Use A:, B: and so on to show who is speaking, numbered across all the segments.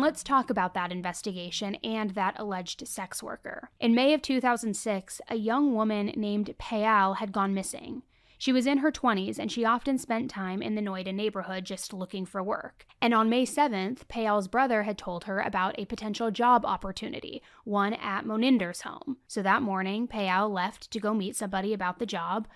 A: Let's talk about that investigation and that alleged sex worker. In May of 2006, a young woman named Pleas had gone missing. She was in her 20s, and she often spent time in the Noida neighborhood just looking for work. And on May 7th, Pleas's brother had told her about a potential job opportunity, one at Moninder's home. So that morning, Pleas left to go meet somebody about the job.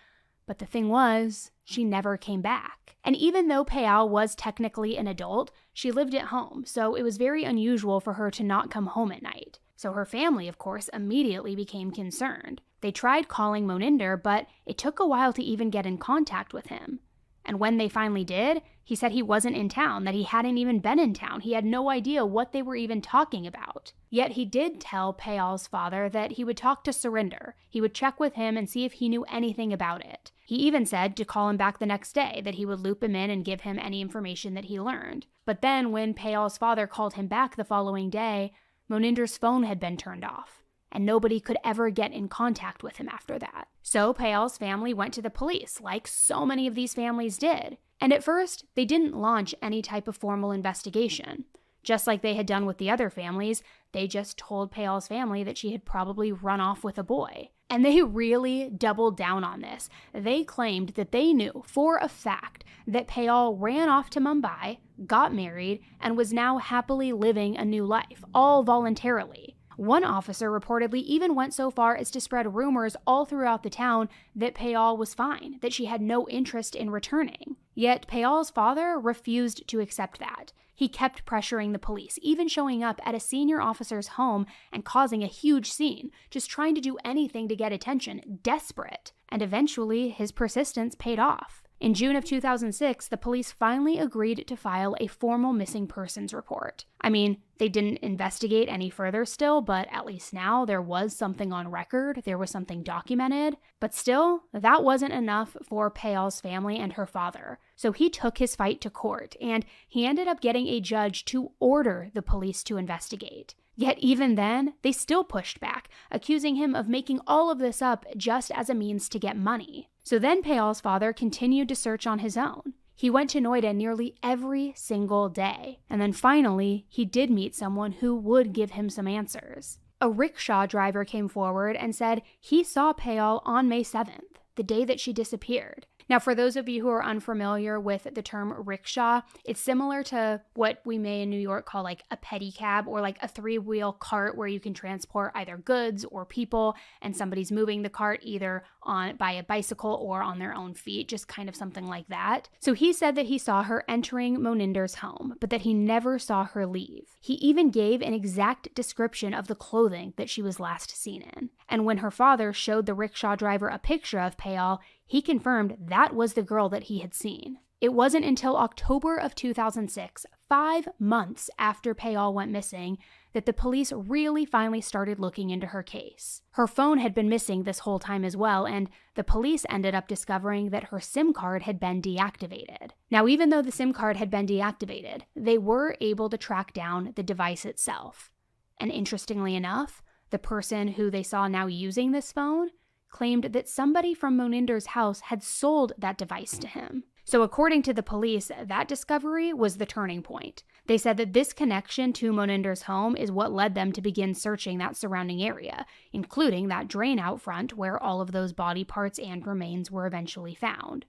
A: But the thing was, she never came back. And even though Pleas was technically an adult, she lived at home, so it was very unusual for her to not come home at night. So her family, of course, immediately became concerned. They tried calling Moninder, but it took a while to even get in contact with him. And when they finally did, he said he wasn't in town, that he hadn't even been in town. He had no idea what they were even talking about. Yet he did tell Pleas's father that he would talk to Surinder. He would check with him and see if he knew anything about it. He even said to call him back the next day, that he would loop him in and give him any information that he learned. But then when Pleas's father called him back the following day, Moninder's phone had been turned off, and nobody could ever get in contact with him after that. So Pleas's family went to the police, like so many of these families did. And at first, they didn't launch any type of formal investigation. Just like they had done with the other families, they just told Pleas's family that she had probably run off with a boy. And they really doubled down on this. They claimed that they knew for a fact that Pleas ran off to Mumbai, got married, and was now happily living a new life, all voluntarily. One officer reportedly even went so far as to spread rumors all throughout the town that Pleas was fine, that she had no interest in returning. Yet Pleas's father refused to accept that. He kept pressuring the police, even showing up at a senior officer's home and causing a huge scene, just trying to do anything to get attention, desperate. And eventually, his persistence paid off. In June of 2006, the police finally agreed to file a formal missing persons report. I mean, they didn't investigate any further still, but at least now there was something on record, there was something documented. But still, that wasn't enough for Pleas's family and her father. So he took his fight to court, and he ended up getting a judge to order the police to investigate. Yet even then, they still pushed back, accusing him of making all of this up just as a means to get money. So then Pleas's father continued to search on his own. He went to Noida nearly every single day. And then finally, he did meet someone who would give him some answers. A rickshaw driver came forward and said he saw Pleas on May 7th, the day that she disappeared. Now, for those of you who are unfamiliar with the term rickshaw, it's similar to what we may in New York call like a pedicab, or like a three-wheel cart where you can transport either goods or people, and somebody's moving the cart either by a bicycle or on their own feet, just kind of something like that. So he said that he saw her entering Moninder's home, but that he never saw her leave. He even gave an exact description of the clothing that she was last seen in. And when her father showed the rickshaw driver a picture of Pleas, he confirmed that was the girl that he had seen. It wasn't until October of 2006, 5 months after Pleas went missing, that the police really finally started looking into her case. Her phone had been missing this whole time as well, and the police ended up discovering that her SIM card had been deactivated. Now, even though the SIM card had been deactivated, they were able to track down the device itself. And interestingly enough, the person who they saw now using this phone claimed that somebody from Moninder's house had sold that device to him. So according to the police, that discovery was the turning point. They said that this connection to Moninder's home is what led them to begin searching that surrounding area, including that drain out front where all of those body parts and remains were eventually found.